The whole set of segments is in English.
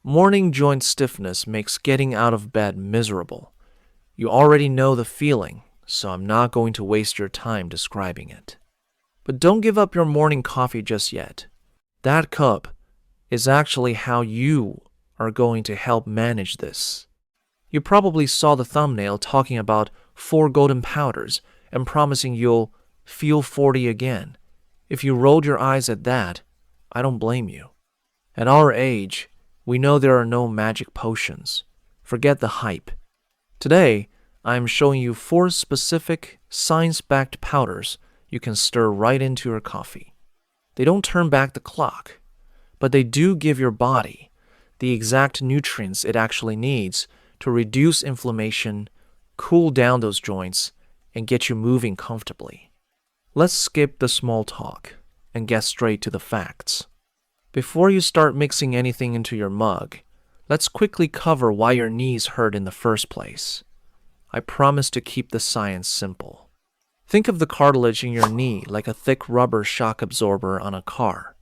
Morning joint stiffness makes getting out of bed miserable. You already know the feeling, so I'm not going to waste your time describing it. But don't give up your morning coffee just yet. That cup is actually how you are going to help manage this. You probably saw the thumbnail talking about 4 golden powders and promising you'll feel 40 again. If you rolled your eyes at that, I don't blame you. At our age, we know there are no magic potions. Forget the hype. Today, I am showing you 4 specific science-backed powders you can stir right into your coffee. They don't turn back the clock, but they do give your body the exact nutrients it actually needs to reduce inflammation, cool down those joints, and get you moving comfortably. Let's skip the small talk and get straight to the facts. Before you start mixing anything into your mug, let's quickly cover why your knees hurt in the first place. I promise to keep the science simple. Think of the cartilage in your knee like a thick rubber shock absorber on a car.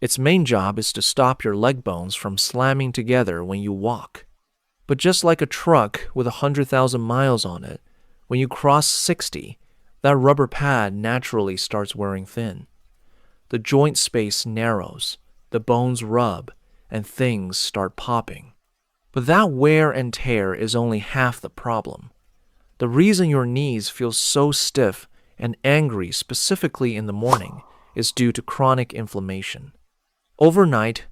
Its main job is to stop your leg bones from slamming together when you walk. But just like a truck with 100,000 miles on it, when you cross 60, that rubber pad naturally starts wearing thin. The joint space narrows, the bones rub, and things start popping. But that wear and tear is only half the problem. The reason your knees feel so stiff and angry specifically in the morning is due to chronic inflammation. Overnight,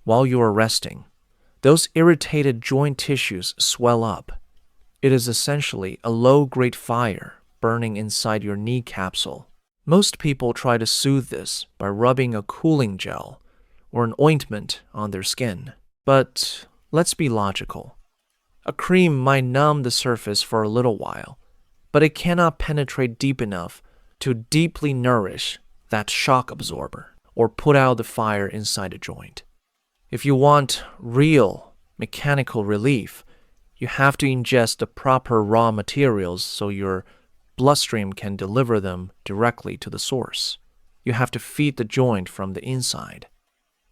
while you are resting, those irritated joint tissues swell up. It is essentially a low-grade fire burning inside your knee capsule. Most people try to soothe this by rubbing a cooling gel or an ointment on their skin. But let's be logical. A cream might numb the surface for a little while, but it cannot penetrate deep enough to deeply nourish that shock absorber or put out the fire inside a joint. If you want real mechanical relief, you have to ingest the proper raw materials so your bloodstream can deliver them directly to the source. You have to feed the joint from the inside.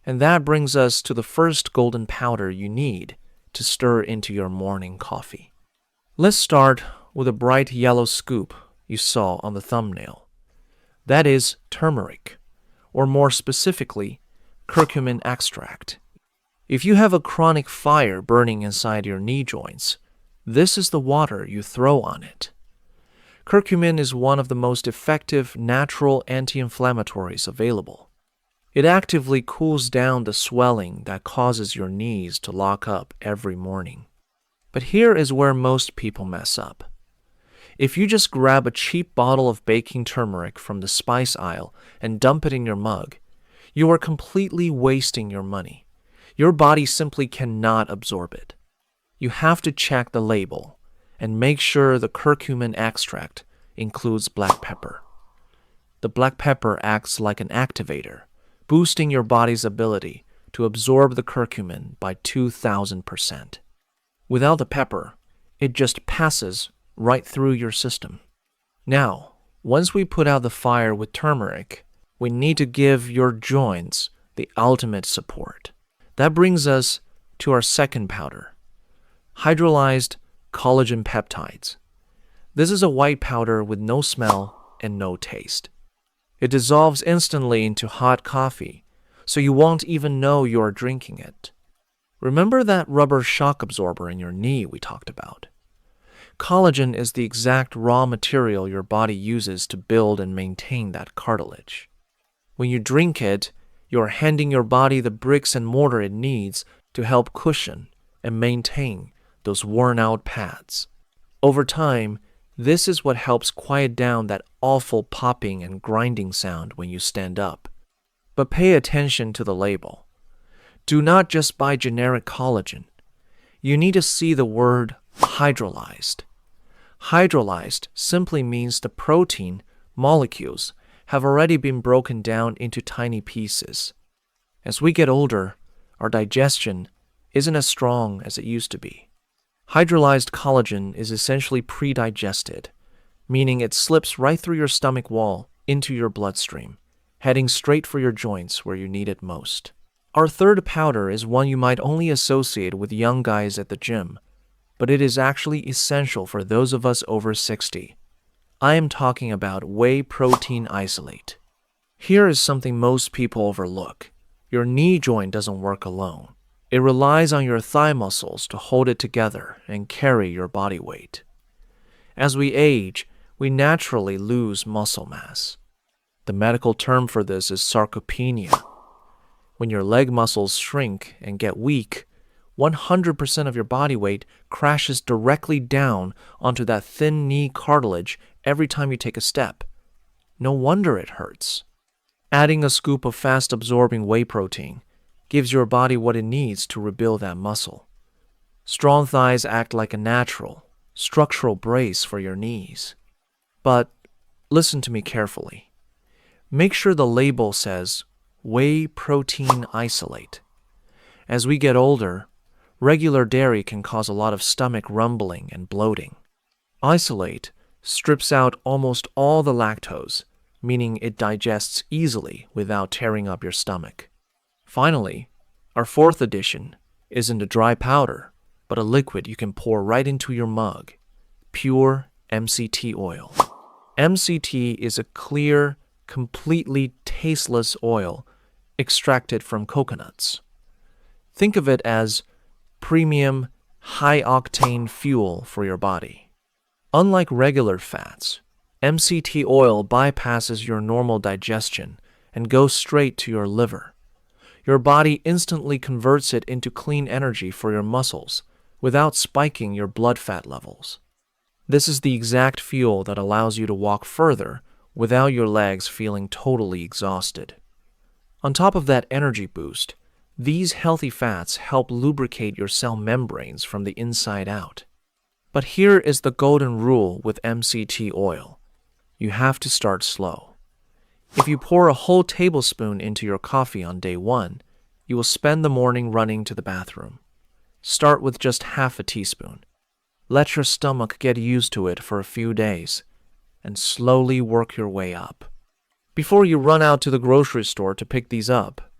And that brings us to the first golden powder you need to stir into your morning coffee. Let's start with a bright yellow scoop you saw on the thumbnail. That is turmeric, or more specifically, curcumin extract. If you have a chronic fire burning inside your knee joints, this is the water you throw on it. Curcumin is one of the most effective natural anti-inflammatories available. It actively cools down the swelling that causes your knees to lock up every morning. But here is where most people mess up. If you just grab a cheap bottle of baking turmeric from the spice aisle and dump it in your mug, you are completely wasting your money. Your body simply cannot absorb it. You have to check the label and make sure the curcumin extract includes black pepper. The black pepper acts like an activator, boosting your body's ability to absorb the curcumin by 2,000%. Without the pepper, it just passes right through your system. Now, once we put out the fire with turmeric, we need to give your joints the ultimate support. That brings us to our second powder, hydrolyzed collagen peptides. This is a white powder with no smell and no taste. It dissolves instantly into hot coffee, so you won't even know you are drinking it. Remember that rubber shock absorber in your knee we talked about? Collagen is the exact raw material your body uses to build and maintain that cartilage. When you drink it, you are handing your body the bricks and mortar it needs to help cushion and maintain those worn-out pads. Over time, this is what helps quiet down that awful popping and grinding sound when you stand up. But pay attention to the label. Do not just buy generic collagen. You need to see the word hydrolyzed. Hydrolyzed simply means the protein molecules have already been broken down into tiny pieces. As we get older, our digestion isn't as strong as it used to be. Hydrolyzed collagen is essentially pre-digested, meaning it slips right through your stomach wall into your bloodstream, heading straight for your joints where you need it most. Our third powder is one you might only associate with young guys at the gym, but it is actually essential for those of us over 60. I am talking about whey protein isolate. Here is something most people overlook. Your knee joint doesn't work alone. It relies on your thigh muscles to hold it together and carry your body weight. As we age, we naturally lose muscle mass. The medical term for this is sarcopenia. When your leg muscles shrink and get weak, 100% of your body weight crashes directly down onto that thin knee cartilage every time you take a step. No wonder it hurts. Adding a scoop of fast-absorbing whey protein gives your body what it needs to rebuild that muscle. Strong thighs act like a natural, structural brace for your knees. But listen to me carefully. Make sure the label says whey protein isolate. As we get older, regular dairy can cause a lot of stomach rumbling and bloating. Isolate strips out almost all the lactose, meaning it digests easily without tearing up your stomach. Finally, our fourth addition isn't a dry powder, but a liquid you can pour right into your mug, pure MCT oil. MCT is a clear, completely tasteless oil extracted from coconuts. Think of it as premium, high-octane fuel for your body. Unlike regular fats, MCT oil bypasses your normal digestion and goes straight to your liver. Your body instantly converts it into clean energy for your muscles without spiking your blood fat levels. This is the exact fuel that allows you to walk further without your legs feeling totally exhausted. On top of that energy boost, these healthy fats help lubricate your cell membranes from the inside out. But here is the golden rule with MCT oil. You have to start slow. If you pour a whole tablespoon into your coffee on day 1, you will spend the morning running to the bathroom. Start with just half a teaspoon. Let your stomach get used to it for a few days, and slowly work your way up. Before you run out to the grocery store to pick these up,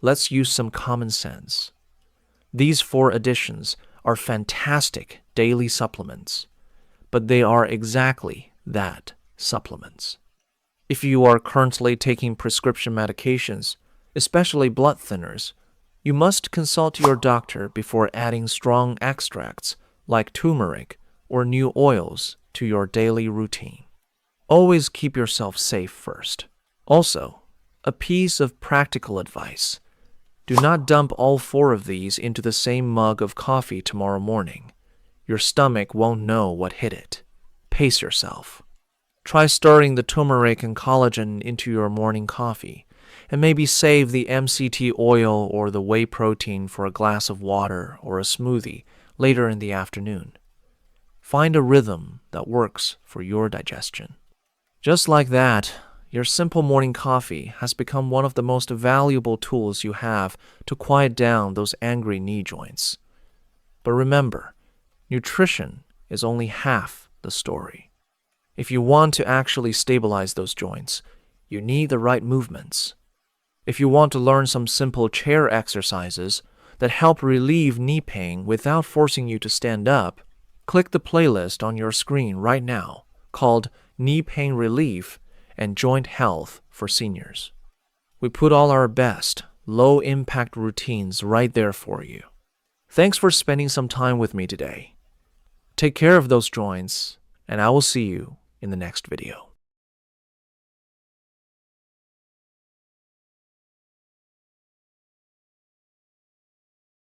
let's use some common sense. These 4 additions are fantastic daily supplements, but they are exactly that, supplements. If you are currently taking prescription medications, especially blood thinners, you must consult your doctor before adding strong extracts like turmeric or new oils to your daily routine. Always keep yourself safe first. Also, a piece of practical advice. Do not dump all 4 of these into the same mug of coffee tomorrow morning. Your stomach won't know what hit it. Pace yourself. Try stirring the turmeric and collagen into your morning coffee, and maybe save the MCT oil or the whey protein for a glass of water or a smoothie later in the afternoon. Find a rhythm that works for your digestion. Just like that, your simple morning coffee has become one of the most valuable tools you have to quiet down those angry knee joints. But remember, nutrition is only half the story. If you want to actually stabilize those joints, you need the right movements. If you want to learn some simple chair exercises that help relieve knee pain without forcing you to stand up, click the playlist on your screen right now called Knee Pain Relief and Joint Health for Seniors. We put all our best, low-impact routines right there for you. Thanks for spending some time with me today. Take care of those joints, and I will see you in the next video.